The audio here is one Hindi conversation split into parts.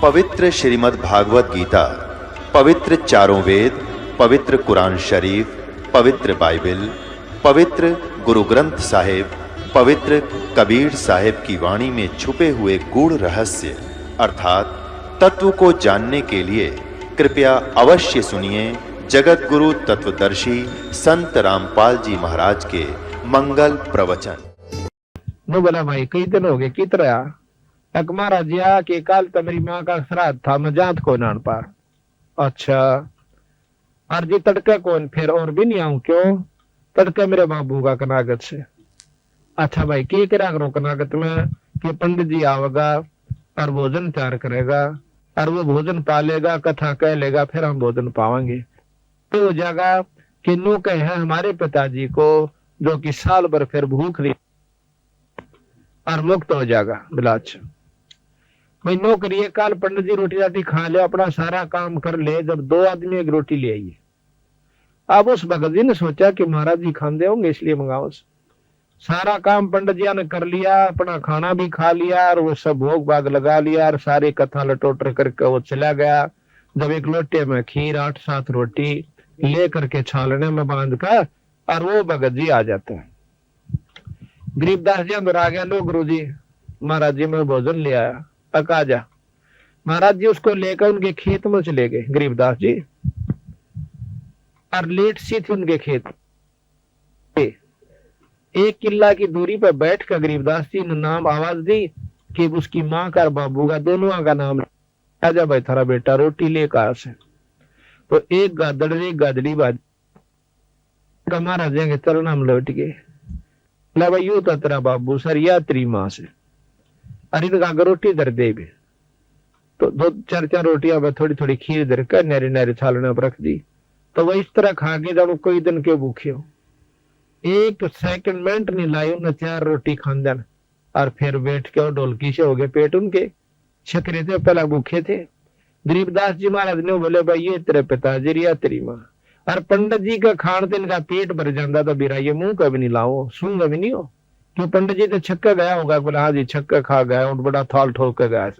पवित्र श्रीमद् भागवत गीता, पवित्र चारों वेद, पवित्र कुरान शरीफ, पवित्र बाइबल, पवित्र गुरु ग्रंथ साहिब, पवित्र कबीर साहिब की वाणी में छुपे हुए गूढ़ रहस्य अर्थात तत्व को जानने के लिए कृपया अवश्य सुनिए जगत गुरु तत्वदर्शी संत रामपाल जी महाराज के मंगल प्रवचन। नो बोला भाई कई दिन हो गए कित रहा एक महाराज जी के काल तमरी माँ का श्राद्ध था, मैं जात को नान पार। अच्छा अर्जी तड़के कौन फिर और भी नहीं आऊं क्यों? तड़के मेरे बाबू का कनागत से। अच्छा भाई के करा करो कनागत में कि पंडित जी आवेगा और भोजन तैयार करेगा और वो भोजन पालेगा, कथा कह लेगा, फिर हम भोजन पावांगे। तो हो जाएगा कि नो कहे है हमारे पिताजी को जो कि साल भर फिर भूख नहीं और मुक्त हो जाएगा बिलाच। भाई नो करिए काल पंडित जी रोटी राटी खा ले, अपना सारा काम कर ले। जब दो आदमी एक रोटी ले आइए, अब उस भगत जी ने सोचा कि महाराज जी खाते होंगे इसलिए मंगाओ। सारा काम पंडित जी ने कर लिया, अपना खाना भी खा लिया और वो सब भोग भाग लगा लिया और सारी कथा लटोटर करके वो चला गया। जब एक लोटे में खीर 8-7 रोटी ले करके छालने में बांध कर और वो भगत जी आ जाते हैं। गरीबदास जी अंदर आ गया, लो गुरु जी महाराज जी मैं भोजन ले आया, आ जा। महाराज जी उसको लेकर उनके खेत में चले गए गरीबदास जी, और लेट सी थी उनके खेत। 1 किला की दूरी पर बैठ कर गरीबदास जी ने नाम आवाज दी कि उसकी माँ का और बाबू का दोनों का नाम, आजा भाई थारा बेटा रोटी ले कहा से। तो एक गादड़ एक गादड़ी बाज महाराज के चरण हम लौट गए। भाई यू तो तेरा बाबू सर या तेरी माँ से, अरे इनका रोटी दर दे भी। तो 2-4 रोटियां में थोड़ी थोड़ी खीर दर कर नारी नारी छालने पर रख दी। तो वह इस तरह खा के जब कोई दिन के भूखे हो, 1 सेकंड मिनट नहीं लाई उन्हें 4 रोटी खान और फिर बैठ के और ढोलकी से हो गए पेट उनके छकरे थे, पहला भूखे थे। गरीबदास जी महाराज ने बोले भाई ये तेरे पिताजी या तेरी माँ। और पंडित जी का खान से इनका पेट भर जाता तो बिरा ये मुंह कभी नहीं लाओ, सूंग भी नहीं हो क्यों? पंडित जी तो छक्का गया होगा, बोला हाँ जी छक्का खा गया और बड़ा थाल ठोक के गया।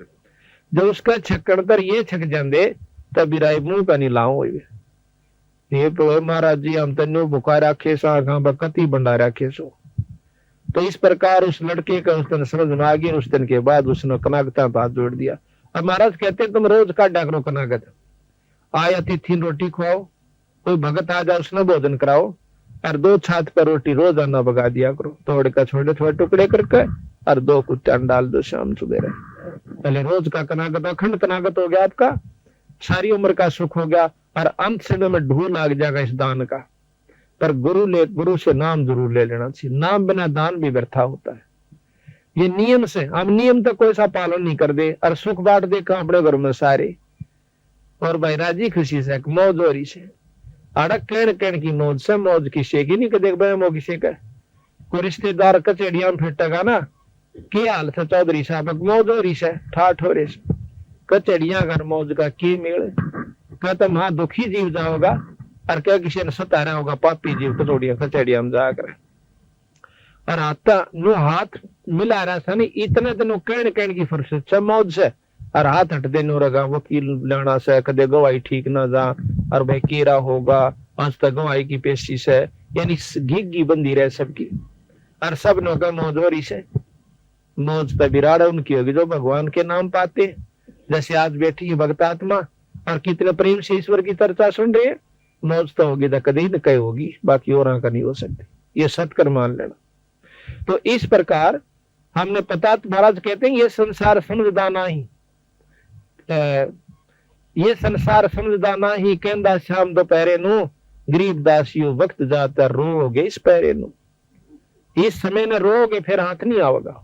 जब उसका छक्कड़ तर ये छक जाते तब बिराई मुंह का नहीं लाओ। ये तो महाराज जी हम तेन भुखा रखे सो कति बंडा रखे सो। तो इस प्रकार उस लड़के का उस दिन समझ में आ गई। उस दिन के बाद उसने कनागता हाथ जोड़ दिया। अब महाराज कहते तुम रोज काटा करो कनागत, आया तिथि रोटी खुआओ, कोई भगत आ जाए उसने भोजन कराओ और 2 छात पर रोटी रोजाना बगा दिया करो, तोड़ कर छोटे छोटे टुकड़े करके और 2 कुत्ते डाल दो शाम सुबह। पहले रोज का कनागत अखंड कनागत हो गया, आपका सारी उम्र का सुख हो गया और अंत समय में ढूंढ लाग जाएगा इस दान का। पर गुरु से नाम जरूर ले लेना चाहिए, नाम बिना दान भी व्यर्था होता है। ये नियम से हम नियम तो कोई सा पालन नहीं कर दे और सुख बांट दे अपने घर में सारे, और भाई राजी खुशी से मौज हो रही से अड़क कहन की मौज से, मौज किसे की नहीं देख भाई किसे का कोई रिश्तेदार कचेड़िया में फिटेगा ना क्या हाल था चौधरी साहब मौज हो रही से ठाठ हो रही से कचेड़िया घर मौज का की मेल कहता वहां दुखी जीव जाओगा और क्या किसी ने सतारा होगा पापी जीव कचेड़िया में जाकर और आता नो हाथ मिला रहा था नहीं इतने दिनों कहन की फुर्सत से मौज से और हाथ हट देने रगा वकील लेना से कदे गवाही ठीक ना जा और भाई केरा होगा आज तक गवाही की पेशी से, यानी घिग्गी बंदी रहे सबकी और सब नो का मौज हो रही से। मौज पे बिराड़ उनकी होगी जो भगवान के नाम पाते, जैसे आज बैठी है भक्त आत्मा और कितने प्रेम से ईश्वर की चर्चा सुन रहे हैं। मौज तो होगी तो कभी न कहीं होगी, बाकी और का नहीं हो सकती, ये सत्कर मान लेना। तो इस प्रकार हमने पता महाराज कहते हैं ये संसार समझदाना ही, ये संसार समझदाना ही कहंदा शाम दोपहरे नु गरीब दासियों वक्त जाता रोगे इस पैरे नु, इस समय में रोगे फिर हाथ नहीं आवेगा।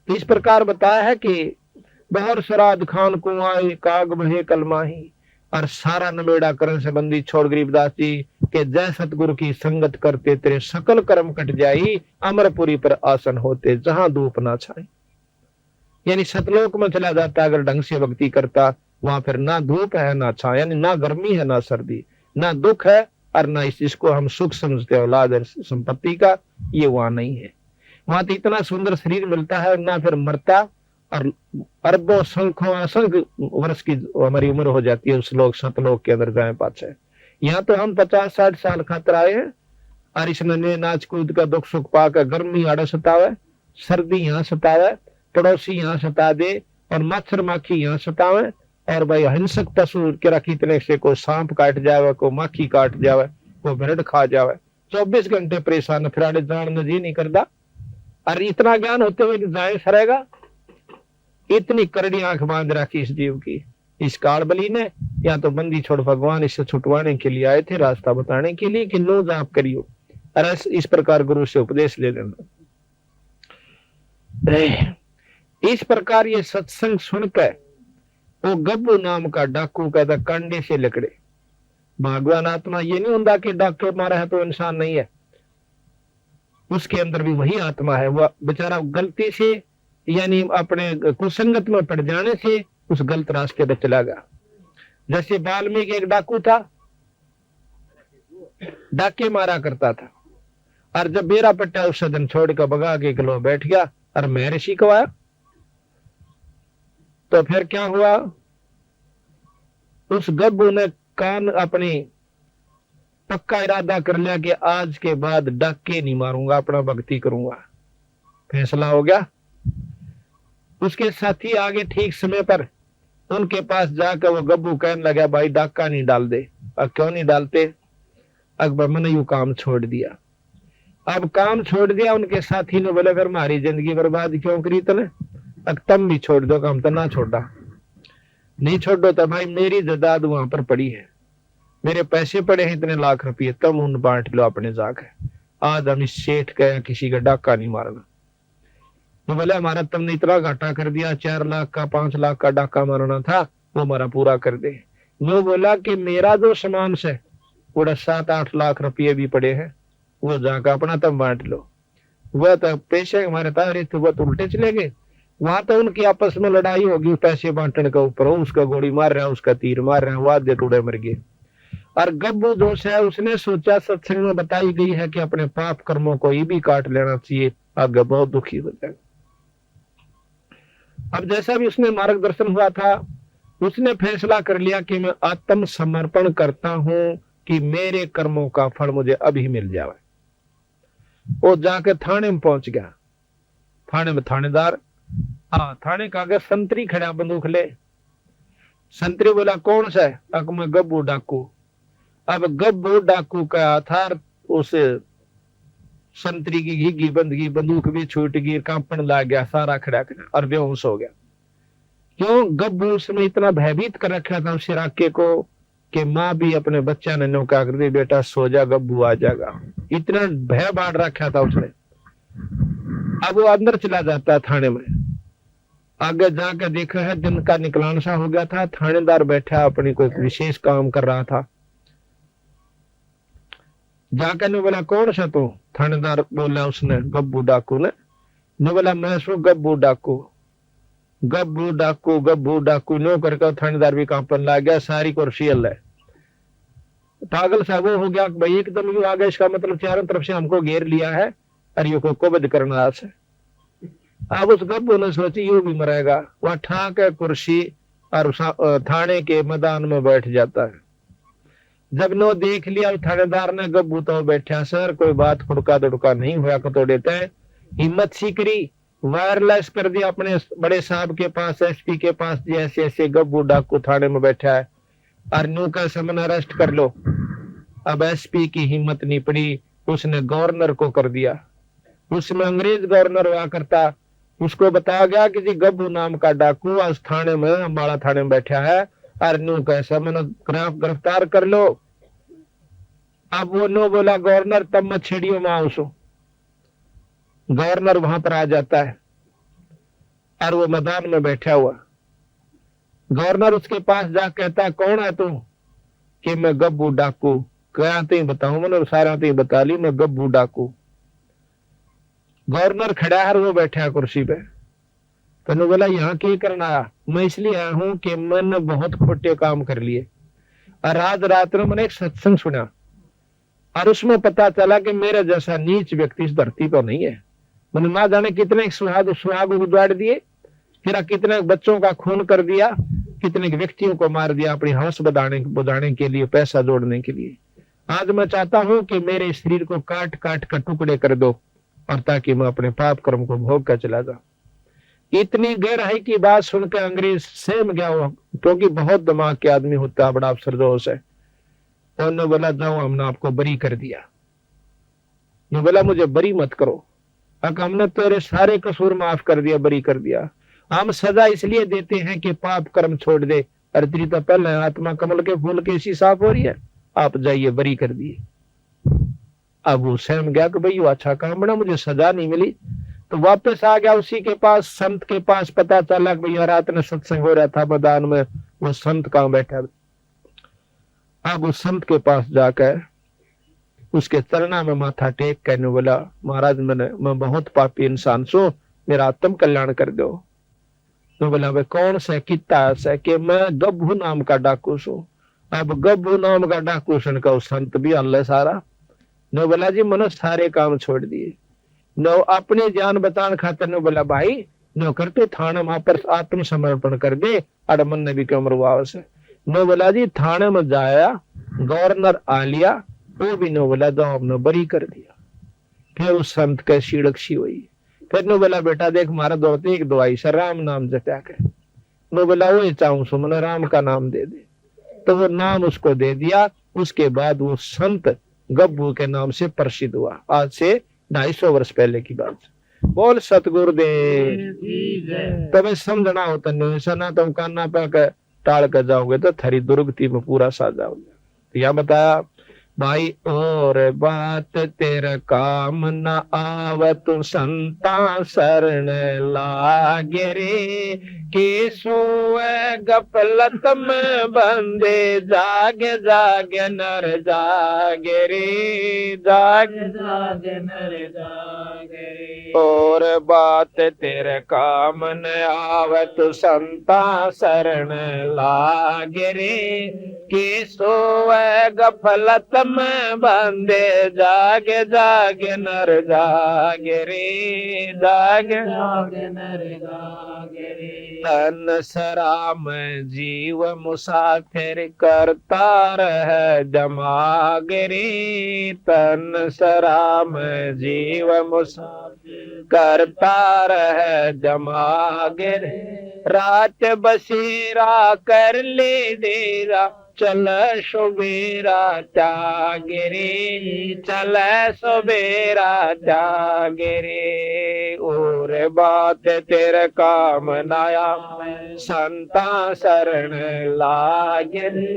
तो इस प्रकार बताया है कि बहर सराद खान कुआए काग बहे कलमाही और सारा नमेड़ा करण से बंदी छोड़ गरीबदास जी के जय सतगुरु की संगत करते तेरे सकल कर्म कट जाई, अमरपुरी पर आसन होते जहां धूप ना छाए। यानी सतलोक में चला जाता अगर ढंग से भक्ति करता, वहां फिर ना धूप है ना छाया, यानी ना गर्मी है ना सर्दी, ना दुख है और ना इसको हम सुख समझते औलाद संपत्ति का, ये वहां नहीं है। वहां तो इतना सुंदर शरीर मिलता है ना फिर मरता और अरबों संख्यों असंख्य वर्ष की हमारी उम्र हो जाती है उस लोग सतलोक के अंदर जाए पाछे। यहाँ तो हम 50-60 साल खातर आए हैं और इसने नाच कूद का दुख सुख पाकर गर्मी आड़े सतावे, सर्दी यहाँ सतावे, पड़ोसी यहाँ सता दे और मच्छर माखी यहाँ सतावे, और भाई हिंसक पशु के कितने से कोई सांप काट जावे, कोई माखी काट जावे, कोई भेड़ खा जावे, 24 घंटे परेशान, फिर आड़े जान जी नहीं करता। और इतना ज्ञान होते हुए जाए सरेगा, इतनी करड़ी आंख बांध रखी इस जीव की इस काल बली ने। या तो बंदी छोड़ भगवान इससे छुटवाने के लिए आए थे, रास्ता बताने के लिए कि नो जाप करियो, और इस प्रकार गुरु से उपदेश ले लेना। इस प्रकार ये सत्संग सुनकर वो गब्बू नाम का डाकू कहता कंडे से लकड़े। भगवान आत्मा ये नहीं होता कि डाके मारा है तो इंसान नहीं है, उसके अंदर भी वही आत्मा है। वह बेचारा गलती से यानी अपने कुसंगत में पड़ जाने से उस गलत रास्ते पे चला गया। जैसे वाल्मीकि एक डाकू था, डाके मारा करता था, और जब बेरा पट्टा उस सदन छोड़ कर भगा के किलो बैठ गया और मैं ऋषि को आया, तो फिर क्या हुआ, उस गब्बू ने कान अपनी पक्का इरादा कर लिया कि आज के बाद डाके नहीं मारूंगा, अपना भक्ति करूंगा। फैसला हो गया। उसके साथी आगे ठीक समय पर उनके पास जाकर वो गब्बू कहने लगा भाई डाका नहीं डाल दे। अब क्यों नहीं डालते? अकबर मैंने यू काम छोड़ दिया। अब काम छोड़ दिया, उनके साथी ने बोले फिर हमारी जिंदगी बर्बाद क्यों करी तने, अब तुम भी छोड़ दो। काम तो ना छोड़ा, नहीं छोड़ो तो भाई मेरी जायदाद वहां पर पड़ी है, मेरे पैसे पड़े हैं इतने लाख रुपये, तुम उन बांट लो अपने जाकर। आज हम इस सेठ का किसी का डाका नहीं मारना। तो बोले हमारा तुमने इतना घाटा कर दिया, 4 लाख का 5 लाख का डाका मारना था, वो हमारा पूरा कर दे। वो बोला कि मेरा जो सामान से पूरा 7-8 लाख रुपये भी पड़े हैं, वो जाकर अपना तुम बांट लो। वह तो पैसे हमारे तारे थे, वह तो उल्टे चले गए। वहां तो उनकी आपस में लड़ाई होगी पैसे बांटने के ऊपर, उसका गोली मार रहा है, उसका तीर मार रहा है, वो आधे टूड़े मर गए। और गब्बू दोष है, उसने सोचा सत्संग में बताई गई है कि अपने पाप कर्मों को ये भी काट लेना चाहिए, आगे बहुत दुखी हो जाएगा। अब जैसा भी उसने मार्गदर्शन हुआ था, उसने फैसला कर लिया कि मैं आत्म समर्पण करता हूं कि मेरे कर्मों का फल मुझे अभी मिल जाए। वो जाके थाने में पहुंच गया। थाने में थानेदार, थाने का आगे संतरी खड़ा बंदूक ले। संतरी बोला कौन सा है? अब मैं गब्बू डाकू। अब गब्बू डाकू का आधार उस संतरी की घिगी बंदगी, बंदूक भी छूट गई, कांपन लग गया, सारा खड़ा और बेहोश हो गया। क्यों? गब्बू उसमें इतना भयभीत कर रखा था उस इलाके को कि माँ भी अपने बच्चा ने नौका कर दी, बेटा सो जा, गब्बू आ जाएगा। इतना भय बांट रखा था उसने। अब वो अंदर चला जाता थाने में। आगे जाकर देखा है दिन का निकलान सा हो गया था, थानेदार बैठा अपनी कोई विशेष काम कर रहा था। जाकर ने बोला कौन सा तू? थानेदार बोला उसने, गब्बू डाकू ने बोला मैं सो गब्बू डाकू। गब्बू डाकू गब्बू डाकू नो करके थानेदार भी कांपन लग गया, सारी कुर्सी हल है। पागल सा वो हो गया भाई एकदम यू आ गया, इसका मतलब चारों तरफ से हमको घेर लिया है और ये को कुबद करना है। अब उस गब्बू ने सोची यू भी मरेगा, वह ठाक है कुर्सी और थाने के मैदान में बैठ जाता है। जब नो देख लिया थानेदार ने गब्बू तो बैठा, सर कोई बात खुड़का दुड़का नहीं हुआ को तो देते हैं। हिम्मत सी करी, वायरलेस कर दिया अपने बड़े साहब के पास, एसपी के पास, जैसे ऐसे गब्बू डाकू थाने में बैठा है और नो का समन अरेस्ट कर लो। अब एसपी की हिम्मत नहीं पड़ी, उसने गवर्नर को कर दिया। उसमें अंग्रेज गवर्नर हुआ करता, उसको बताया गया कि जी गब्बू नाम का डाकू आज थाने में, अम्बाड़ा थाने में बैठा है और नो कैसा मैंने गिरफ्तार कर लो। अब वो नो बोला गवर्नर तब मत छेड़ियो मां उसो। गवर्नर वहां पर आ जाता है और वो मैदान में बैठा हुआ। गवर्नर उसके पास जा कहता है कौन है तू? कि मैं गब्बू डाकू। क्या तो बताऊं, मैंने सारा तो बता ली, मैं गब्बू डाकू। गवर्नर खड़ा है, वो बैठा है कुर्सी पे। तो बोला यहाँ क्या करना आया? मैं इसलिए आया हूं कि मैंने बहुत खोटे काम कर लिए और आज रात में मैंने एक सत्संग सुना और उसमें पता चला कि मेरे जैसा नीच व्यक्ति इस धरती पर नहीं है। मैंने ना जाने कितने सुहाग उजाड़ दिए फिर कितने बच्चों का खून कर दिया, कितने व्यक्तियों को मार दिया अपनी हवस बुझाने के लिए, पैसा जोड़ने के लिए। आज मैं चाहता हूं कि मेरे शरीर को काट काट कर टुकड़े कर दो, और ताकि मैं अपने पाप कर्म को भोग कर चला जाऊं। इतनी गहराई की बात सुनकर अंग्रेज सहम गया वो, क्योंकि बहुत दिमाग के आदमी होता है, बड़ा अफसरदोश है। उन्होंने बोला जाओ, हमने आपको बरी कर दिया। ने बोला मुझे बरी मत करो, हमने तेरे सारे कसूर माफ कर दिया, बरी कर दिया। हम सजा इसलिए देते हैं कि पाप कर्म छोड़ दे, और तेरी तो पहले आत्मा कमल के फूल के ऐसी साफ हो रही है, आप जाइए, बरी कर दिए। अब वो सहम गया कि भाई अच्छा काम बना, मुझे सजा नहीं मिली। तो वापस आ गया उसी के पास, संत के पास। पता चला कि भैया रात में सत्संग हो रहा था मैदान में, वो संत कहाँ बैठा। अब उस संत के पास जाकर उसके चरणा में माथा टेक कहने बोला, महाराज मैं बहुत पापी इंसान सो, मेरा आत्म कल्याण कर दो। तो बोला भाई कौन से कितना ऐसा कि मैं गब्भू नाम का डाकू सू। अब गब्भू नाम का डाकू सुनकर उस संत भी अल्लाह सारा। नो बोला जी मैंने सारे काम छोड़ दिए, नो अपनी जान बचाने खातिर। नो बोला भाई नो करते थाने वहां पर आत्मसमर्पण कर दे, अड़ मन ने भी क्यों मरवाओ से। नो बोला जी थाने में जाया, गवर्नर आ लिया, वो भी नो बोला जाओ, हमने बरी कर दिया। फिर उस संत के सीड़क्षी हुई। फिर नो बोला बेटा देख मारा दौड़ते एक दवाई से राम नाम जपया के। नो बोला वो चाहूं सो मैंने राम का नाम दे दे। तो वो नाम उसको दे दिया। उसके बाद वो संत गब्बू के नाम से प्रसिद्ध हुआ। आज से 250 वर्ष पहले की बात। बोल सतगुरुदेव। तबे समझना होता नहीं, सना तुम काना पे टाल कर जाओगे तो थारी दुर्गति में पूरा साथ जाओगे। तो यह बताया भाई और बात तेरा काम न आवे, तू संता शरण लागे रे। के सोए गफलत में बंदे, जागे जागे नर जागे रे, जागे जागे नर जागे रे। और बात तेरे काम न आवे, तू संता शरण लागे रे। के सोए गफलत में बंदे, जागे जागे नर जागे रे, जागे जागे नर जागे रे। तन सराम जीव मुसाफिर, करता रह जमागे रे। तन सराम जीव मुसाफिर, करता रह जमागे रे। रात बसेरा कर ले देरा, चल सुबेरा त्यागे रे, चल सुबेरा त्यागे रे। और बात तेरे काम नाया, संता शरण लागे रे।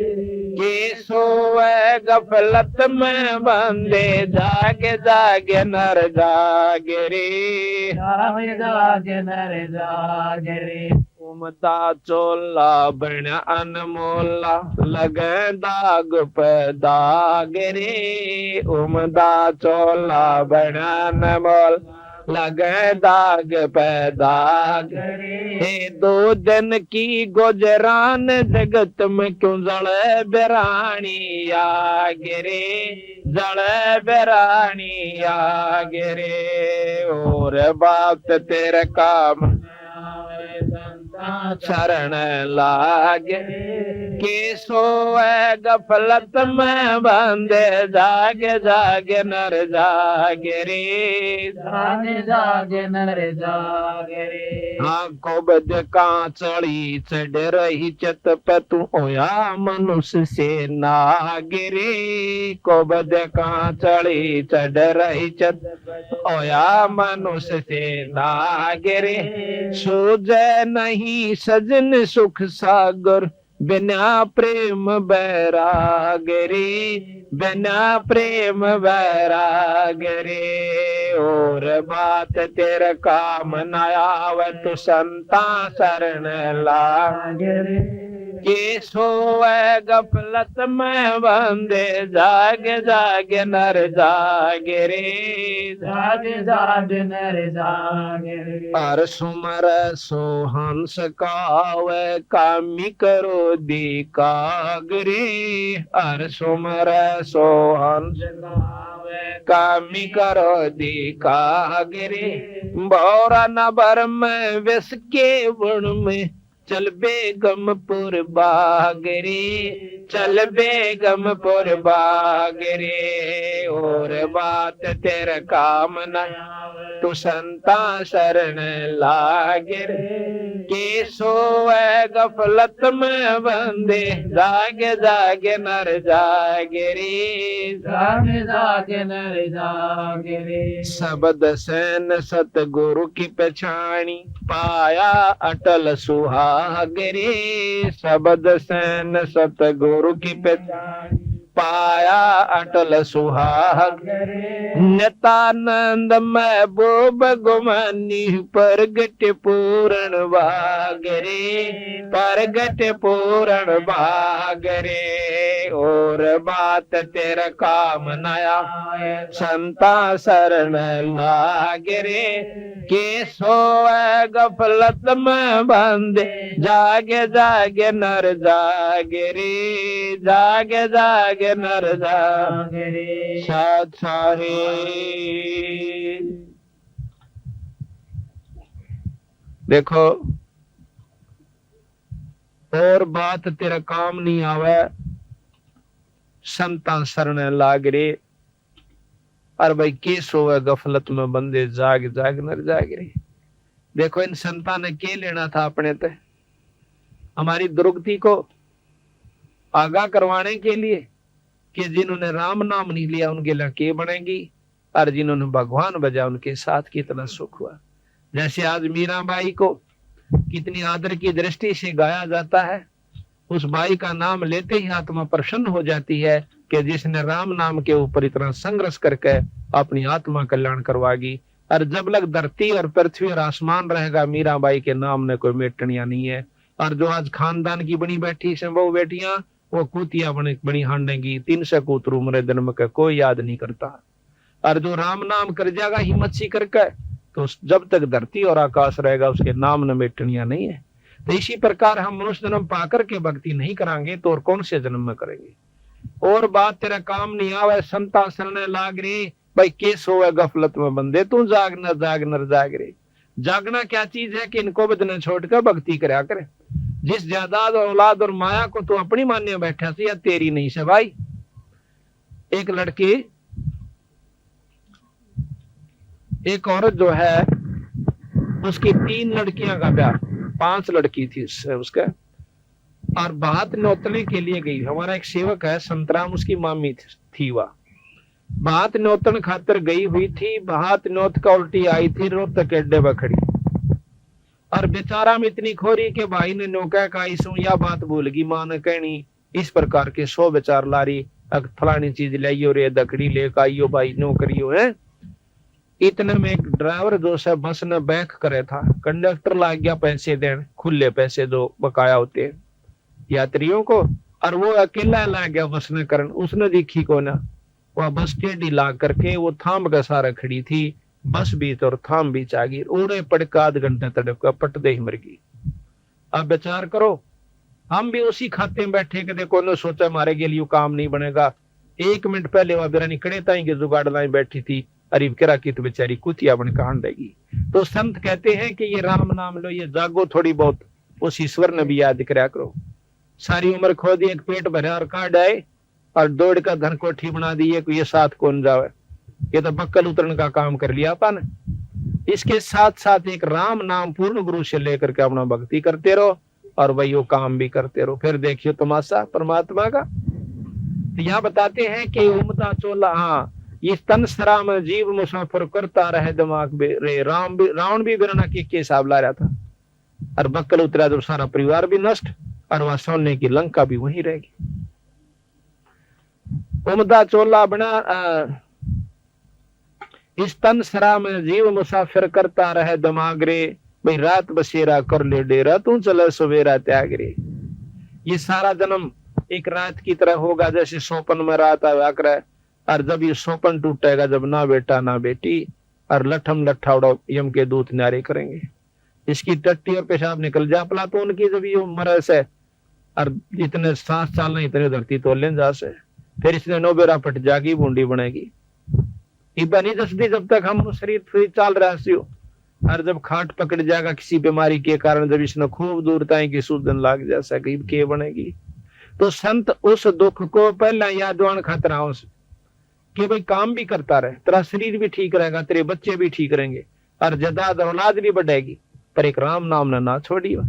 के सोए गफलत में बंदे, जागे जागे नर जागे रे, जागे जागे नर जागे रे। उमदा चोला बन अनमोला, लगे दाग पे दाग रे। उमदा चोला बन अनमोल, लगे दाग पे दाग रे। 2 दिन की गुजरान, जगत में क्यों जड़े बेरानी आगे रे, जड़े बेरानी आगे रे। और बात तेरे काम शरण लागे, के सोए गफलत में बंदे, जागे जागे नर जागे रे, जागे जागे नर जागे रे। आंखों बद कांचड़ी चढ़ रही चत पे, तू होया मनुष्य से नागे रे। को बद कांचड़ी चढ़ रही चत, होया मनुष्य से नागे रे। सूझे नहीं सजन सुख सागर, बिना प्रेम बैराग रे, बिना प्रेम बैराग रे। और बात तेरे काम न आवे, तू संता शरण लागे रे। के सोए गफलत में बंदे, जागे जागे नर जागे रे, जागे जागे नर जागे रे। पर सुमर सो हंस कावे, कामी करो दी कागरे। हर सुमर सो हंस कामी करो दिखा गिरे बोरा न भर में विस के बुण में चल बेगमपुर बागरे चल बेगमपुर बागरे और बात तेरे काम न तू संता शरण लागे के सोए गफलत में बंदे जागे जागे नर जागे रे जागे जागे नर जागे रे शब्द सैन सतगुरु की पहचानी पाया अटल सुहाग रे शब्द सैन सतगुरु की पहचानी पाया अटल सुहाग नितानंद महबूब गुमानी परगट पूर्ण बागरे परगट पूर्ण बागरे और बात तेरा काम नया संता शरण लागरे के सोए गफलत में बंदे जागे जागे नर जागे रे जागे जागे नर जागे साथ साहे देखो और बात तेरा काम नहीं आवे संता शरण लाग रे और भाई के सोए गफलत में बंदे जाग जाग नर जाग रे। देखो इन संता ने के लेना था अपने ते हमारी दुर्गति को आगाह करवाने के लिए कि जिन्होंने राम नाम नहीं लिया उनके लिए के बनेगी और जिन्होंने भगवान बजा उनके साथ कितना सुख हुआ। जैसे आज मीराबाई को कितनी आदर की दृष्टि से गाया जाता है, उस बाई का नाम लेते ही आत्मा प्रसन्न हो जाती है कि जिसने राम नाम के ऊपर इतना संघर्ष करके अपनी आत्मा कल्याण करवागी। और जब लग धरती और पृथ्वी और आसमान रहेगा मीराबाई के नाम ने कोई मेटनिया नहीं है। और जो आज खानदान की बनी बैठी से वो बेटियां वो कूतिया बनी हांडेंगी 300 कूतर उम्र जन्म का कोई याद नहीं करता। और जो राम नाम कर जाएगा हिम्मत सी करके तो जब तक धरती और आकाश रहेगा उसके नाम न मेटनिया नहीं है। तो इसी प्रकार हम मनुष्य जन्म पाकर के भक्ति नहीं करांगे तो और कौन से जन्म में करेंगे। और बात तेरा काम नहीं आवे संता शरण लाग रे भाई के सोए गफलत में बंदे तू जाग नर जाग रे। जागना क्या चीज है कि इनको बदने छोड़कर भक्ति करा करे। जिस जायदाद और औलाद और माया को तू अपनी मान्य बैठा से या तेरी नहीं से भाई। एक लड़की एक औरत जो है उसकी 3 लड़कियां का ब्याह 5 लड़की थी उसका और बात नौतने के लिए गई। हमारा एक सेवक है संतराम उसकी मामी थी वह बात नौतन खातर गई हुई थी। बात नौत का उल्टी आई थी रोहतक अड्डे पर खड़ी और बेचारा में इतनी खोरी के भाई ने नौका का इसू या बात भूल गई मां ने कहनी इस प्रकार के 100 बेचार लारी फलानी चीज लाइयो रे दकड़ी लेकर आइयो भाई नो करियो है। इतने में एक ड्राइवर जो से बस ने बैक करे था कंडक्टर लाग गया पैसे देने खुले पैसे जो बकाया होते हैं यात्रियों को और वो अकेला ला गया बस ने करन उसने देखी को ना वह बस टेढ़ी ला करके वो थाम का सारा खड़ी थी बस बीच और थाम बीच आ गई उड़े पड़का आध घंटे तड़प का पट दे ही मर गई। अब विचार करो हम भी उसी खाते में बैठे के देखो ने सोचा हमारे के लिए काम नहीं बनेगा। 1 मिनट पहले वह बिरानी कड़े ताई के जुगाड़ लाई बैठी थी अरीब करा की तो बेचारी कुतिया बन कांड देगी। तो संत कहते हैं कि ये राम नाम लो ये जागो थोड़ी बहुत उस ईश्वर ने भी याद करा करो। सारी उम्र खो दी एक पेट भरे और काट आए और दौड़ का धन कोठी बना दी है ये साथ कौन जावे ये तो बक्कल उतरने का काम कर लिया अपन। इसके साथ साथ एक राम नाम पूर्ण गुरु से लेकर के अपना भक्ति करते रहो और वही वो काम भी करते रहो फिर देखियो तमाशा परमात्मा का। तो यहाँ बताते हैं कि उमदा चोला हाँ ये तन सरा में जीव मुसाफिर करता रहे दिमाग रे रावण भी बिरना के हिसाब ला रहा था और बक्कल उतरा तो सारा परिवार भी नष्ट और वहां सोने की लंका भी वहीं रहेगी। उमदा चोला बना इस तन सरा में जीव मुसाफिर करता रहे दिमाग रे भाई रात बसेरा कर ले डेरा तू चले सवेरा त्याग रे। ये सारा जन्म एक रात की तरह होगा जैसे सोपन में रात आया करे और जब ये सोपन टूटेगा जब ना बेटा ना बेटी और लठम लट्ठा उड़ा यम के दूत न्यारे करेंगे। इसकी टट्टी और पेशाब निकल जा पला तो उनकी जब ये मरे से और जितने सांस चालना इतने धरती तो ले जा से फिर इसने नोबेरा पट जागी बूंदी बनेगी। इबा नहीं दसदी जब तक हम शरीर फ्री चल रहा सी हो। और जब खाट पकड़ जाएगा किसी बीमारी के कारण, जब इसने खूब दूर तय की सूजन लाग जा सके के बनेगी। तो संत उस दुख को पहले यादवान खतरा उस कि भाई काम भी करता रहे, तेरा शरीर भी ठीक रहेगा, तेरे बच्चे भी ठीक रहेंगे और जदाद औलाद भी बढ़ेगी, पर एक राम नाम ना छोड़ियो।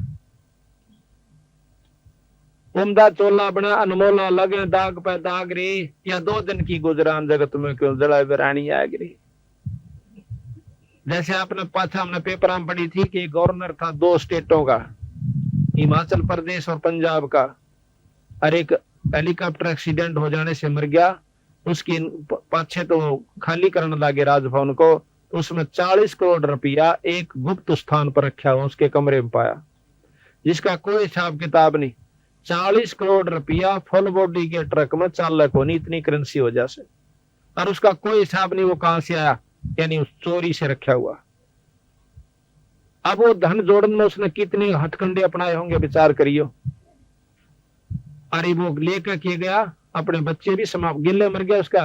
उमदा चोला बना अनमोला लगे दाग पे दाग रे, या 2 दिन की गुजरान जगत में क्यों जड़ा बेरानी आग रे। जैसे आपने पाछा हमने पेपर में पढ़ी थी कि गवर्नर था 2 स्टेटों का, हिमाचल प्रदेश और पंजाब का, और एक हेलीकॉप्टर एक्सीडेंट हो जाने से मर गया। उसकी पाछे तो खाली करने लगे राजभवन को, उसमें 40 करोड़ रुपया एक गुप्त स्थान पर रखा हुआ उसके कमरे में पाया, जिसका कोई हिसाब किताब नहीं। 40 करोड़ रुपया फुल बॉडी के ट्रक में चाल को नहीं, इतनी करेंसी हो जाए, और उसका कोई हिसाब नहीं वो कहां से आया, यानी उस चोरी से रखा हुआ। अब वो धन जोड़ने में उसने कितने हथकंडे अपनाए होंगे, विचार करियो। अरे वो लेकर के गया, अपने बच्चे भी समाप्त गिले मर गया, उसका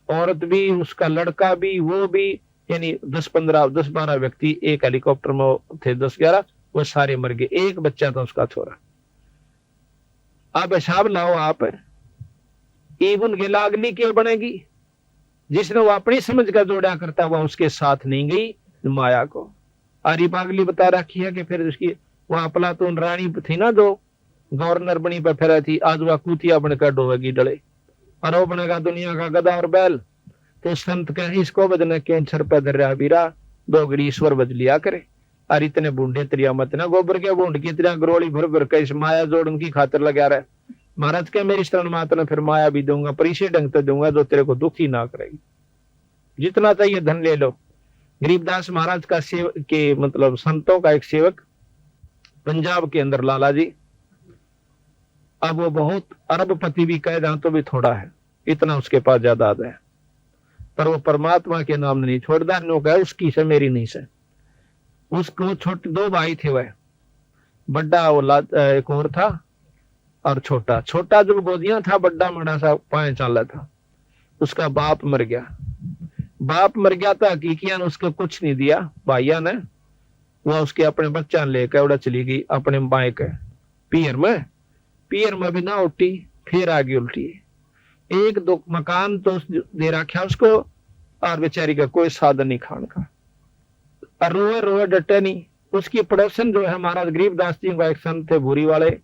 औरत भी, उसका लड़का भी, वो भी, यानी 10-12 व्यक्ति एक हेलीकॉप्टर में थे, 10-11, वो सारे मर गए, एक बच्चा था उसका छोरा। अब हिसाब लाओ आप, इवन के लागली के बनेगी, जिसने वो अपनी समझ का जोड़ा करता हुआ उसके साथ नहीं गई माया को। अरे पागली बता रखी है कि फिर उसकी वो अफलातून रानी थी ना, जो गवर्नर बनी पर फिर थी, आज वह कुतिया बनकर डोवेगी डले, और वो बनेगा दुनिया का गधा और बैल। तो संत कहे इसको बदने कैंसर पर धर्या बीरा, 2 घड़ी ईश्वर बज लिया करे, और इतने बूढ़े त्रिया मत ना, गोबर के बूंद की तरह गरोली भर भर के इस माया जोड़न की खातिर लगा रहे। महाराज के मेरी शरण मात ने फिर माया भी दूंगा, पर इसे ढंग से दूंगा जो तेरे को दुखी ना करेगी। जितना चाहिए धन ले लो। गरीबदास महाराज का सेवक के मतलब संतों का एक सेवक पंजाब के अंदर लाला जी, अब वो बहुत अरबपति भी कह जाए तो भी थोड़ा है, इतना उसके पास जायदाद है, पर वो परमात्मा के नाम नहीं छोड़दार नो कहे उसकी से मेरी नहीं से। उसको छोटे 2 भाई थे, वह बड़ा वो एक और था, और छोटा जब गोदियां था, बड़ा मड़ा सा 5 साल था। उसका बाप मर गया था, हकीकियां ने उसको कुछ नहीं दिया, भाइया ने वह उसके अपने बच्चा लेकर उड़ा चली गई अपने बाएं के पियर में भी ना उठी, फिर आगे उल्टी। 1-2 मकान तो दे रखा उसको, और बेचारी का कोई साधन नहीं खान का, और रोए डटे नहीं। उसकी पड़ोसन जो है महाराज गरीबदास जी का एक संत थे भूरी वाले,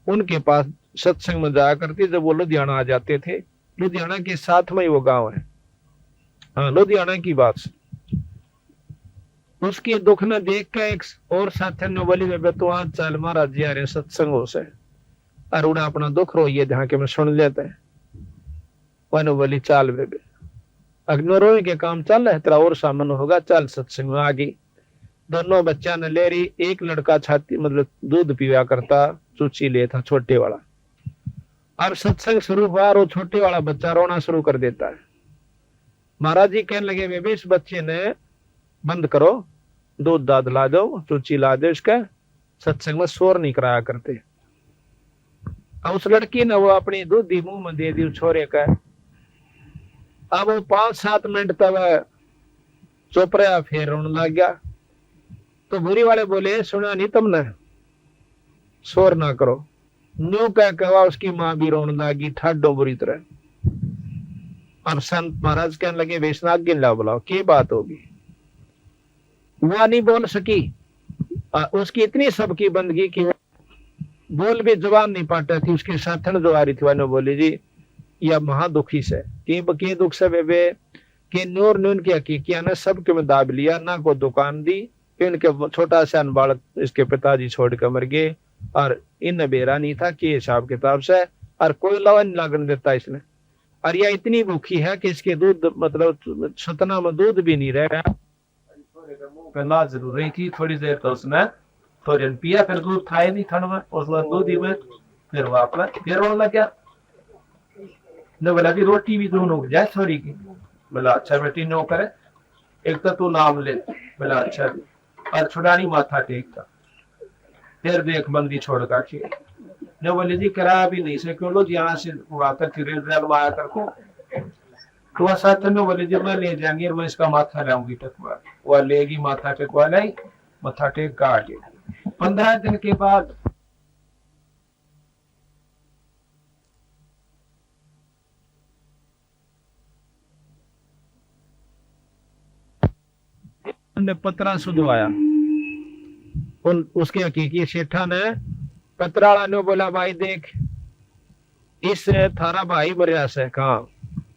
उनके पास सत्संग में जाया करती, जब वो लुधियाना आ जाते थे, लुधियाना के साथ में ही वो गांव है, हाँ लुधियाना की बात। उसकी दुख न देख के एक और साथी ने बोली, बेबे तू आज चल महाराज जी आ रहे सत्संगों से, और उड़ा अपना दुख रोइए जहाँ के मैं सुन लेते हैं। वह बोली चाल बेबे, अग्नि रोए के काम चल रहा है, तेरा और सामन होगा, चल सत्संग में आ गई। दोनों बच्चा ने ले रही, एक लड़का छाती मतलब दूध पीवा करता, चूची ले था छोटे वाला, और सत्संग शुरू हुआ, और वो छोटे वाला बच्चा रोना शुरू कर देता है। महाराज जी कहने लगे, बेबे इस बच्चे ने बंद करो, दूध दाद ला दो, चूची ला दो, इसका सत्संग में शोर नहीं कराया करते। अब उस लड़की ने वो अपनी दूधी मुंह में दे दी छोरे का। अब वो 5-7 मिनट तक चुप रहा, फिर रोने लग गया। तो बुरी वाले बोले, सुना नहीं तुमने, शोर ना करो। न्यू कह कहा उसकी मां भी रोने लगी ठाडो बुरी तरह। और संत महाराज कहने लगे, वैष्णव गिन ला बुलाओ, की बात होगी। वह नहीं बोल सकी, उसकी इतनी सबकी बंदगी की बोल भी जवान नहीं पाता थी। उसके साथन जो आ रही थी वह बोली, जी यह महादुखी से की दुख से बेबे कि नूर नून की हकीकिया ने सबके में दाब लिया, ना को दुकान दी, इनके छोटा सा बालक इसके पिताजी छोड़ कर मर गए, और इन बेरा नहीं था कि हिसाब किताब से, और कोई लवा नहीं लागन देता इसने। और यह इतनी भूखी है कि इसके दूध मतलब सतना में दूध भी नहीं रह रहा। पहला जरूरी थी, थोड़ी देर तो उसने थोड़ी पिया, फिर दूध था ही नहीं ठंड में, उस दूध ही में फिर वापस फिर रोने लग गया। ने बोला कि रोटी भी दोनों हो जाए थोड़ी की। बोला अच्छा बेटी नो करे, एक तो तू नाम ले। बोला अच्छा, और छुड़ानी माथा टेकता, फिर देख बंदी छोड़ काटी। ने बोले जी करा भी नहीं से क्यों लो, यहाँ से आकर फिर आया करको तो वह साथ में बोले जब मैं ले जाएंगे और मैं इसका माथा लाऊंगी टकवा, वह लेगी माथा टकवा लाई, माथा टेक का आ गई। 15 दिन के बाद ने पत्रा सुधवाया, उसके हकीकी सेठा ने पत्राला ने बोला भाई देख इस थारा भाई मरिया से कहा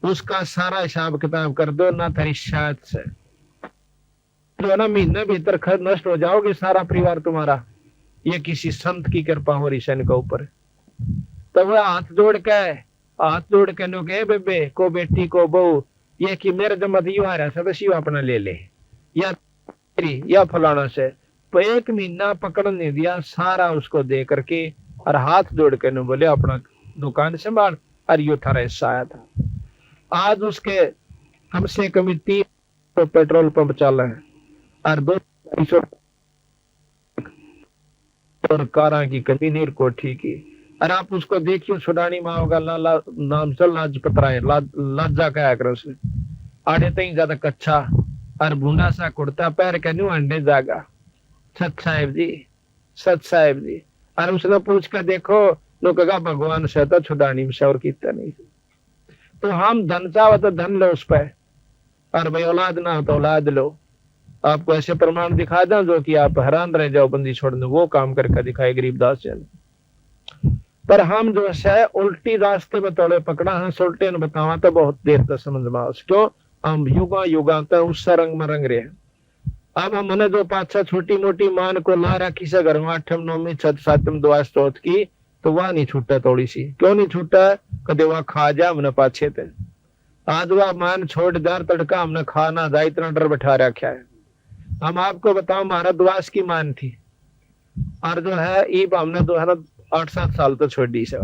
उसका सारा हिसाब किताब कर दो ना तेरी शायद से तो ना महीने भीतर खर नष्ट हो जाओगे सारा परिवार तुम्हारा, ये किसी संत की कृपा हो रही सन के ऊपर। तो वह हाथ जोड़ के नो कहे बेबे को बेटी को बहू ये कि मेरे जमत यू आ रहा सदस्य अपना ले ले या फलाना से। तो 1 महीना पकड़ नहीं दिया सारा उसको दे करके और हाथ जोड़ के न बोले अपना दुकान संभाल और यो थारा हिस्सा आया था। आज उसके कम से कम 3 पेट्रोल पंप चल रहे हैं और 200 और कारा की कमी नहीं कोठी की। और आप उसको देखियो छुड़ानी माँ होगा लाला नाम से लाज पतरा है लाजा कहा कर उसे आड़े तई ज्यादा कच्चा और भूना सा कुर्ता पैर के न्यू अंडे जागा सत साहेब जी। और उसने पूछ कर देखो नो कहा भगवान से तो छुड़ानी में और कितना नहीं। तो हम धन चाहो तो धन लो उस पर और भाई औलाद ना हो तो औलाद लो। आपको ऐसे प्रमाण दिखा दें जो कि आप हैरान रह जाओ बंदी छोड़ने, वो काम करके दिखाए गरीबदास जी ने। पर हम जो है उल्टी रास्ते में तोड़े पकड़ा है उल्टे ने बतावा तो बहुत देर तक समझ में क्यों हम युगा तक उस रंग में रंग रहे हैं। अब हमने जो 5-6 छोटी मोटी मान को ला रखी से घर में 8वीं 9वीं 7वीं दुआ स्त्रोत की तो वह नहीं छूटा थोड़ी सी क्यों नहीं छूटा कदे वह खा जा हमने पाछे थे। आज वह मान छोड़ दार तड़का हमने खाना जा इतना डर बैठा रखा है। हम आपको बताओ हमारा दुआस की मान थी और जो है ईब हमने जो है ना 8-7 साल तो छोड़ दी से।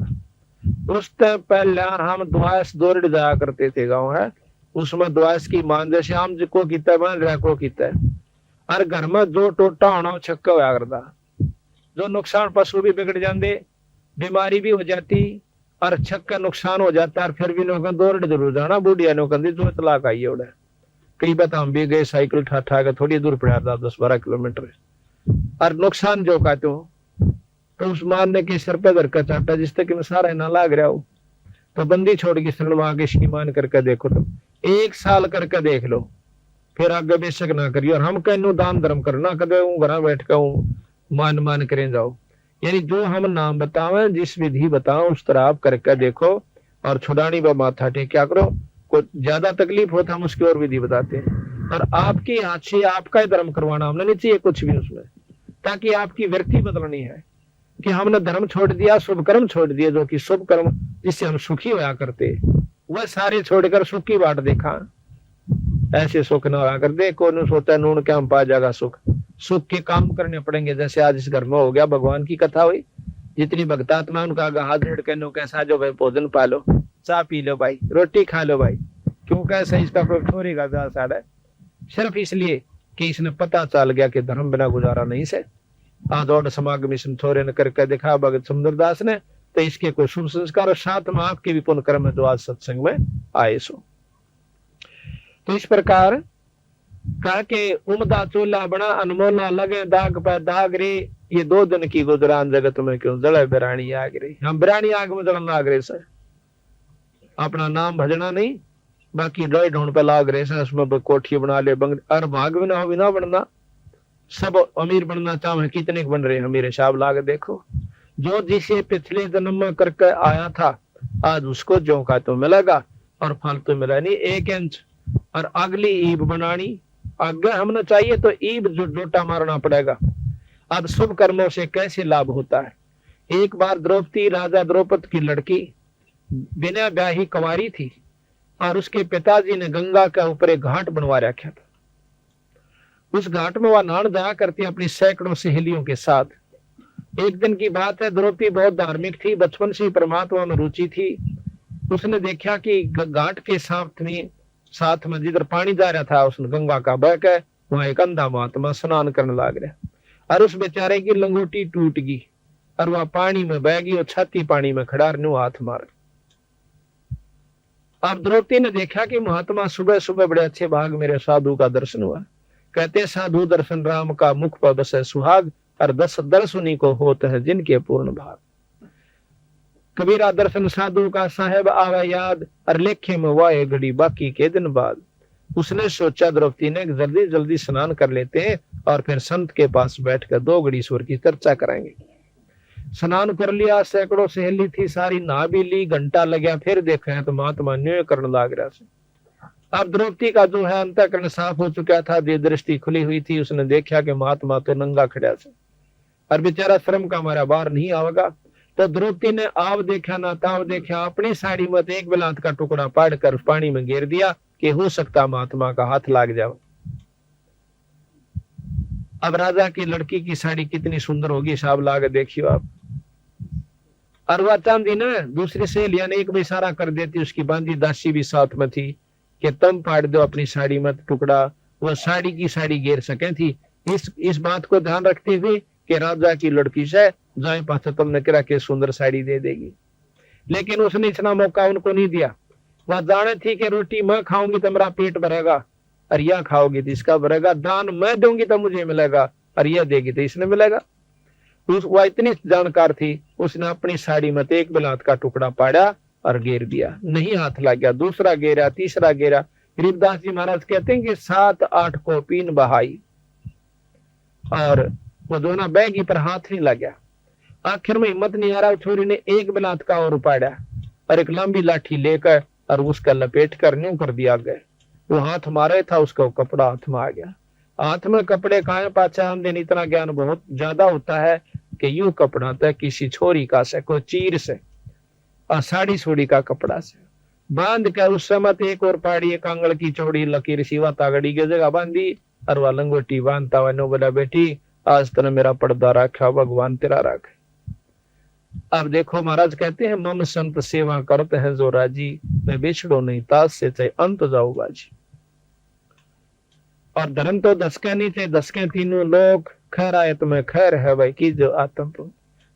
उस पहले हम दुआस दौड़ जाया करते थे गाँव है उसमें दुआस की मान जैसे हम को किता मान रहा को किता और घर में जो टोटा होना छक्का होया करता जो नुकसान पशु भी बिगड़ जाते बीमारी भी हो जाती और छक्का नुकसान हो जाता और फिर भी लोग दौड़ जरूर जाना बुढ़िया नो कहती जो तलाक आई उड़े कई बात हम भी गए साइकिल ठा के थोड़ी दूर पड़ा था 10-12 किलोमीटर और नुकसान जो कहते हो तो उस मारने के सर पे धर का चाटा जिस तक सारा ना लाग रहा हो तो बंदी छोड़ के सलवा के ईमान करके देखो तुम 1 साल करके देख लो फिर आगे बेशक ना करियो। और हम कहनो दान धर्म करना कदे घर बैठ कर मान करें जाओ यानी जो हम नाम बतावे जिस विधि बताओ उस तरह आप करके देखो और छुड़ानी व माथा टेक क्या करो को ज्यादा तकलीफ हो तो हम उसकी और विधि बताते हैं। और आपके हाथ से आपका ही धर्म करवाना हमने नहीं चाहिए कुछ भी उसमें ताकि आपकी व्यक्ति बदलनी है कि हमने धर्म छोड़ दिया शुभ कर्म छोड़ दिए जो कि शुभ कर्म जिससे हम सुखी होया करते वह सारे छोड़कर सुख की बाट देखा ऐसे सुख न होया करते कौन सोचा नून क्या हम पा जाएगा सुख के काम करने पड़ेंगे। जैसे आज इस घर में हो गया भगवान की कथा हुई जितनी भक्तात्मा उनका हाथ जोड़ के नो कैसा जो भाई भोजन पा लो चाय पी लो भाई रोटी खा लो भाई क्यों कैसे इसका कोई ठोरी का साड़ा सिर्फ इसलिए कि इसने पता चल गया कि धर्म बिना गुजारा नहीं से आज और समागम इसने थोड़े न करके दिखा भगत सुंदरदास ने तो इसके कोई शुभ संस्कार और साथ में आपके भी पुण्य कर्म जो आज सत्संग में आए सो। तो इस प्रकार कहा के उमदा चोला बना अनमोला लगे दाग पर दाग रे ये 2 दिन की गुजरान जगत में क्यों जड़े बिरानी आग रे हम बिरानी आग में जड़न लाग रहे सर अपना नाम भजना नहीं बाकी लोई ढूंढ पे लाग रहे सर उसमें कोठी बना ले बंग और भाग भी ना बनना सब अमीर बनना चाहे कितने बन रहे हैं मेरे साहब लाग देखो जो जिसे पिछले जन्म में करके आया था आज उसको जो का तो मिलेगा और फल तो मिला नहीं 1 इंच। और अगली ईब बनानी आगे हमने चाहिए तो ईब जो डोटा मारना पड़ेगा। अब शुभ कर्मों से कैसे लाभ होता है। एक बार द्रौपदी राजा द्रौपद की लड़की बिना ब्याही कुंवारी थी और उसके पिताजी ने गंगा के ऊपर एक घाट बनवा रखा था। उस घाट में वह नहान जाया करती अपनी सैकड़ों सहेलियों के साथ। एक दिन की बात है द्रौपदी बहुत धार्मिक थी बचपन से ही परमात्मा में रुचि थी। उसने देखा कि घाट के साथ में जिधर पानी जा रहा था उसने गंगा का बह के वहां एक अंधा महात्मा स्नान करने लग रहा और उस बेचारे की लंगोटी टूट गई और वह पानी में बह गई और छाती पानी में खड़ा नु हाथ मार अब द्रौपदी ने देखा कि महात्मा सुबह सुबह बड़े अच्छे भाग मेरे साधु का दर्शन हुआ। कहते साधु दर्शन राम का मुख पर बसे सुहाग, और दस दर्शनी को होते हैं जिनके पूर्ण भाग। कबीरा दर्शन साधु का साहेब आवे याद, और लेखे में वाए घड़ी बाकी के दिन बाद। उसने सोचा द्रौपदी ने जल्दी जल्दी स्नान कर लेते हैं और फिर संत के पास बैठकर 2 घड़ी ईश्वर की चर्चा करेंगे। स्नान कर लिया, सैकड़ों सहेली थी सारी, नहा भी ली, घंटा लगा, फिर देखा है तो महात्मा न्याय करने लग रहा से। अब द्रौपदी का जो है अंतःकरण साफ हो चुका था, जो दृष्टि खुली हुई थी, उसने देखा कि महात्मा तो नंगा खड़ा से और बेचारा श्रम का हमारा बाहर नहीं आवेगा। तो द्रौपदी ने आव देखा ना ताव देखा, अपनी साड़ी में एक बिलात का टुकड़ा पाड़ कर पानी में गिर दिया कि हो सकता महात्मा का हाथ लाग जाओ। अब राजा की लड़की की साड़ी कितनी सुंदर होगी, साहब लाग देखियो आप। और वह चांदी ने दूसरी सहेलियां ने एक भी इशारा कर देती, उसकी बांधी दासी भी साथ में थी कि तुम फाड़ दो अपनी साड़ी में टुकड़ा, वह साड़ी की साड़ी गिर सके थी। इस बात को ध्यान रखते हुए कि राजा की लड़की से जाए पास तुमने करा के सुंदर साड़ी दे देगी, लेकिन उसने इतना मौका उनको नहीं दिया। वह जाने थी कि रोटी मैं खाऊंगी तो मेरा पेट भरेगा, और यह खाओगी तो इसका भरेगा, दान मैं दूंगी तो मुझे मिलेगा, और यह देगी तो इसने मिलेगा। वह इतनी जानकार थी, उसने अपनी साड़ी में एक बिलात का टुकड़ा पाड़ा और गिर दिया, नहीं हाथ लग गया। दूसरा गिरा, तीसरा गिरा। गरीबदास जी महाराज कहते हैं कि 7-8 को पीन बहाई और वो दोनों बैगी पर हाथ नहीं लग गया। आखिर में हिम्मत नहीं आ रहा, छोरी ने एक बिलात का और पाड़ा और एक लंबी लाठी लेकर और उसका लपेट कर न्यू कर दिया गया। वो हाथ मारे था, उसका कपड़ा हाथ में आ गया। हाथ में कपड़े का पाचा हम दिन इतना ज्ञान बहुत ज्यादा होता है कि यूं कपड़ा था किसी छोरी का से, कोई चीर से और साड़ी सोड़ी का कपड़ा से बांध कर उस समय एक और पाड़ी, एक आंगल की चौड़ी लकीर सिवा तागड़ी की जगह बांधी और वह लंगोटी बांधता हुआ नो बोला बेटी आज तने मेरा पर्दा रखा, भगवान तेरा रखे। अब देखो महाराज कहते हैं मम संत सेवा करते हैं जो राजी, मैं बिछड़ो नहीं तास से चाहे अंत जाओ बाजी। और धर्म तो दसके नहीं थे, दसके तीनों लोग, खैर आए तुम्हें खैर है भाई की जो आत्म तो।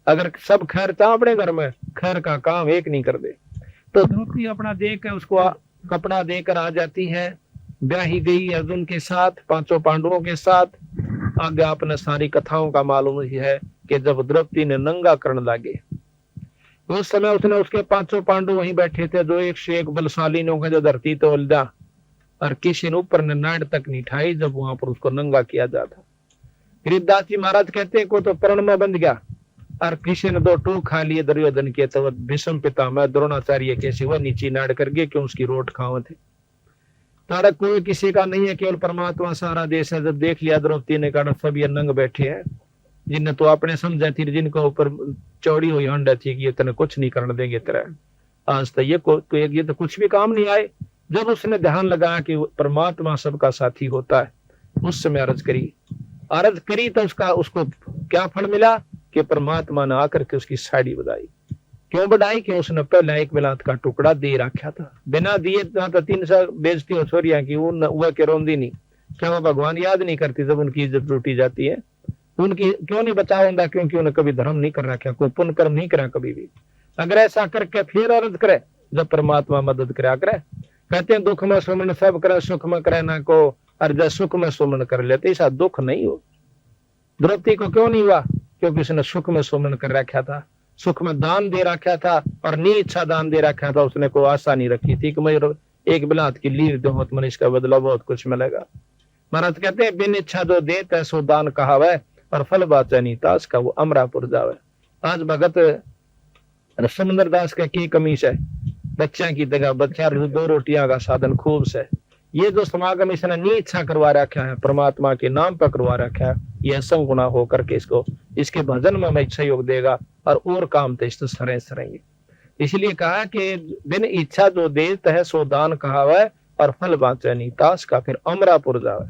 अगर सब खैर था अपने घर में, खैर का काम एक नहीं कर दे। तो द्रौपदी अपना देकर उसको कपड़ा देकर आ जाती है, ब्याही गई अर्जुन के साथ, 5 पांडवों के साथ। आगे आपने सारी कथाओं का मालूम ही है कि जब द्रौपदी ने नंगा करने लगे उस समय उसने उसके 5 पांडव वहीं बैठे थे, जो एक से एक बलशाली ने जो धरती तो उलझा और किसी ने ऊपर ने नाड़ तक नहीं ठाई जब वहां पर उसको नंगा किया जाता। गरीबदास जी महाराज कहते को तो प्रण में बंध गया और किसी ने 2 टूक खा लिए दुर्योधन के, तो भीष्म पितामह द्रोणाचार्य के सिवा नीचे नाड़ कर गए क्यों उसकी रोट खाओ थे। तारक कोई किसी का नहीं है, केवल परमात्मा सारा देश है। जब देख लिया द्रौपदी ने कहा सब ये नंग बैठे हैं, जिन्हें तो आपने समझा थी, जिनको ऊपर चौड़ी हुई हंड थी कि ये तेने कुछ नहीं करने देंगे तेरा, आज तो ये तो कुछ भी काम नहीं आए। जब उसने ध्यान लगाया कि परमात्मा सबका साथी होता है, उस समय अर्ज करी तो उसको क्या फल मिला कि परमात्मा ने आकर के उसकी साड़ी बढ़ाई। क्यों बढ़ाई कि उसने पहले एक बिलात का टुकड़ा दे रखा था, बिना दिए तो 300 बेइज्जती हो छोरिया की वो के रोंदी नहीं। क्या वो भगवान याद नहीं करती जब उनकी इज्जत लूटी जाती है? उनकी क्यों नहीं बचा होगा? क्योंकि उन्हें कभी धर्म नहीं कर रखा, कोई पुण्य कर्म नहीं करा कभी भी। अगर ऐसा करके फिर अर्ज करे जब परमात्मा मदद करा करे। कहते हैं दुख में सुमन सब करे, सुख में करे ना को, और जब सुख में सुमन कर लेते ऐसा दुख नहीं हो। द्रौपदी को क्यों नहीं हुआ? क्योंकि उसने सुख में सुमन कर रखा था, सुख में दान दे रखा था और नीचा दान दे रखा था। उसने कोई आशा नहीं रखी थी कि मैं एक बिलात की लीर दो तो मनुष्य का बदला बहुत कुछ मिलेगा। महाराज कहते हैं बिन इच्छा जो दे तैसो दान कहावे, और फल बाचा नहीं तास का वो अमरापुर जावे। आज भगत समंदर दास का की कमीज है, बच्चा की जगह बच्चा 2 रोटियां का साधन खूब से। ये जो समागम इसने नी इच्छा करवा रखा है, परमात्मा के नाम पर करवा रखा है, यह संगुना होकर के इसके भजन में मैं सहयोग देगा और काम तो इस सरे सरेंगे। इसलिए कहा कि बिन इच्छा जो देत है सो दान कहावे, और फल बाचे नहीं तास का फिर अमरापुर जावे।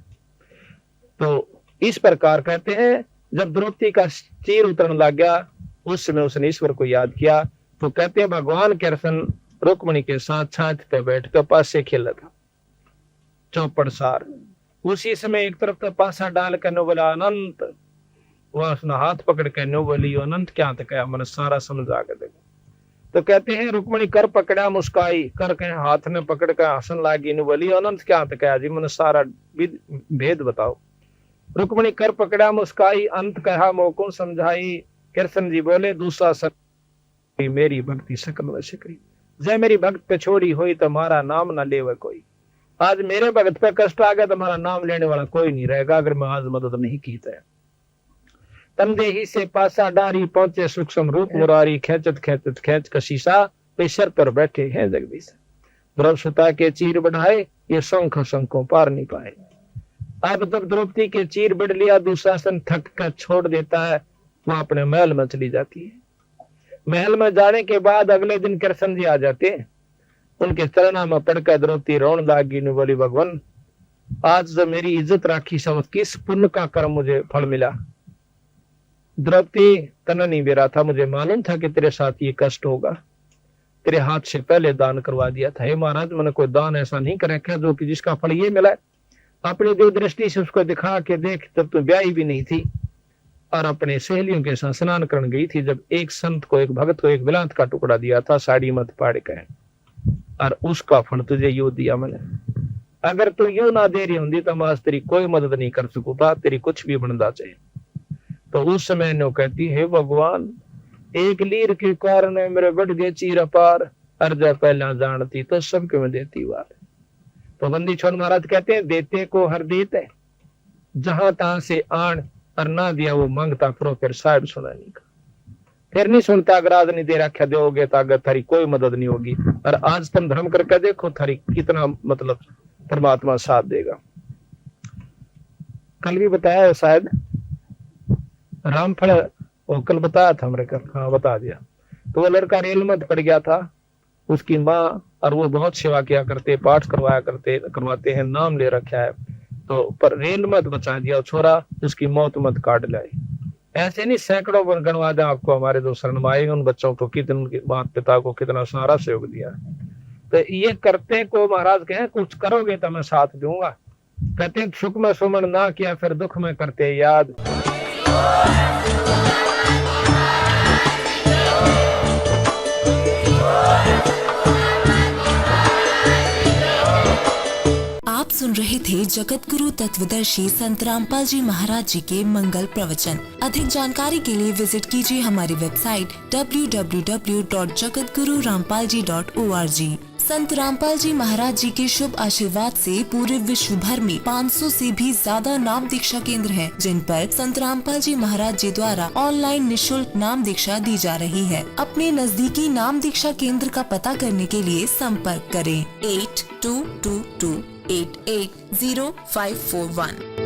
तो इस प्रकार कहते हैं जब द्रौपदी का चीर उतरने लग गया उस समय उसने ईश्वर को याद किया। तो कहते हैं भगवान के रसन रुक्मणी के साथ छाछ पे बैठ कर पास से खेला था चौपड़ सार। उसी समय एक तरफ तो पासा डाल कर नो बोला अनंत, वह उसने हाथ पकड़ कर नो बोली अनंत क्या तो क्या, मैंने सारा समझा कर देखा। तो कहते हैं रुक्मणी कर पकड़ा मुस्काई, कर के हाथ ने पकड़ कर हसन लागी नु बोली अनंत क्या तो कहा जी मन सारा भेद बताओ। रुक्मणी कर पकड़ा मुस्काई, अंत कहा मोको समझाई। कृष्ण जी बोले दूसरा सक मेरी भक्ति सकल वश करी, जय मेरी भक्त पे छोड़ी हुई तो हमारा नाम ना लेवे कोई। आज मेरे भगत पे कष्ट आ गया तो हमारा नाम लेने वाला कोई नहीं रहेगा अगर मैं आज मदद नहीं की तो। तमदेही से पासा डारी पहुंचे सूक्ष्म रूप मुरारी, खेचत खेचत खेच कशीसा पेशर पर बैठे हैं जगदीश। द्रौपदी के चीर बढ़ाए ये शंख शंखों पार नहीं पाए। अब तब द्रौपदी के चीर बढ़ लिया, दुशासन थक कर छोड़ देता है, वो अपने महल में चली जाती है। महल में जाने के बाद अगले दिन कृष्ण जी आ जाते हैं, उनके चरणों में पड़कर द्रौपदी रोन लागी ने बोली भगवान आज जो मेरी इज्जत राखी समझ किस पुण्य का कर्म मुझे फल मिला। द्रौपदी तना नहीं बेरा था, मुझे मालूम था कि तेरे साथ ये कष्ट होगा, तेरे हाथ से पहले दान करवा दिया था। हे महाराज मैंने कोई दान ऐसा नहीं कर रखा जो कि जिसका फल ये मिला। अपनी दिव्य दृष्टि से उसको दिखा के देख, तब तो ब्याही भी नहीं थी और अपने सहेलियों के साथ स्नान करने गई थी, जब एक संत को एक भगत को एक बिलात का टुकड़ा दिया था साड़ी मत पाड़ के, और उसका फल तुझे यू दिया मैंने। अगर तू यू ना दे रही होंगी तो मैं तेरी कोई मदद नहीं कर सकूंगा, तेरी कुछ भी बनना चाहिए। तो उस समय नो कहती है भगवान एक लीर के कारण मेरे बढ़ गए चीर अपार, अर्जा पहला जानती तो सबके में देती वार। तो बंदी छोड़ महाराज कहते हैं देते को हर देते, जहां तहां से आन और ना दिया वो मांगता करो फिर साहब सुना नहीं का। फिर नहीं सुनता अगर आज नहीं दे रखा दोगे तो अगर थारी कोई मदद नहीं होगी। और आज तुम धर्म करके देखो थारी कितना मतलब परमात्मा साथ देगा। कल भी बताया शायद रामफल, वो कल बताया था मेरे कल, हाँ बता दिया। तो वो लड़का रेल में पड़ गया था, उसकी माँ और वो बहुत सेवा किया करते, पाठ करवाते हैं, नाम ले रखा है, तो पर रेल मत बचा दिया छोरा, उसकी मौत मत काट लाई। ऐसे नहीं सैकड़ों गणवा दे आपको हमारे जो शरणमाए उन बच्चों को कितने उनके माता पिता को कितना सारा सहयोग दिया। तो ये करते को महाराज कहे कुछ करोगे तो मैं साथ दूंगा। कहते सुख में सुमन ना किया फिर दुख में करते याद। आप सुन रहे थे जगत गुरु तत्वदर्शी संत रामपाल जी महाराज जी के मंगल प्रवचन। अधिक जानकारी के लिए विजिट कीजिए हमारी वेबसाइट www.jagatgururampalji.org। संत रामपाल जी महाराज जी के शुभ आशीर्वाद से पूरे विश्व भर में 500 से भी ज्यादा नाम दीक्षा केंद्र हैं, जिन पर संत रामपाल जी महाराज जी द्वारा ऑनलाइन निशुल्क नाम दीक्षा दी जा रही है। अपने नजदीकी नाम दीक्षा केंद्र का पता करने के लिए संपर्क करें 8222880541।